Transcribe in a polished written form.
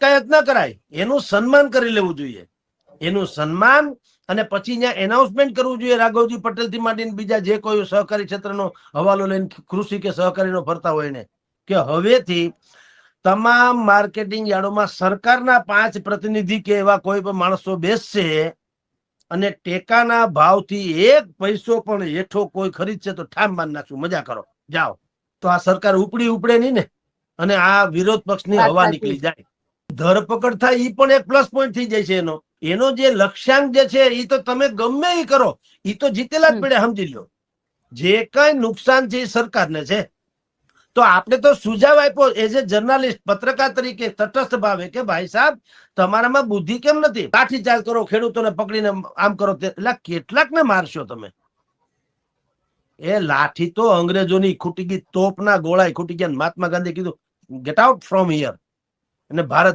અટકાયત ન કરાય, એનું સન્માન કરી લેવું જોઈએ. એનું સન્માન અને પછી ત્યાં એનાઉન્સમેન્ટ કરવું જોઈએ રાઘવજી પટેલ થી માંડીને બીજા જે કોઈ સહકારી ક્ષેત્રનો હવાલો લઈને કૃષિ કે સહકારીનો ફરતા હોય ને, કે હવેથી તમામ માર્કેટિંગ યાર્ડોમાં સરકારના 5 પ્રતિનિધિ કે એવા કોઈ પણ માણસો બેસશે અને ટેકાના ભાવથી 1 પૈસો પણ હેઠો કોઈ ખરીદશે તો ઠામ બાંધી નાખશું, મજા કરો જાઓ. તો આ સરકાર ઉપડે નહીં ને, અને આ વિરોધ પક્ષની હવા નીકળી જાય. ધરપકડ થાય એ પણ એક પ્લસ પોઈન્ટ થઈ જાય છે. એનો જે લક્ષ્યાંક જે છે એ તો તમે ગમે એ કરો, એ તો જીતેલા જ પડે, સમજી લો. જે કઈ નુકસાન છે એ સરકારને છે. તો આપણે તો સુઝાવ આપ્યો એઝ એ જર્નાલિસ્ટ, પત્રકાર તરીકે તટસ્થ ભાવે કે ભાઈ સાહેબ તમારામાં બુદ્ધિ કેમ નથી? લાઠીચાર્જ કરો, ખેડૂતોને પકડીને આમ કરો, એટલે કેટલાક ને મારશો તમે? એ લાઠી તો અંગ્રેજોની ખૂટી ગઈ, તોપના ગોળાએ ખૂટી ગયા. મહાત્મા ગાંધી કીધું ગેટ આઉટ ફ્રોમ હિયર, અને ભારત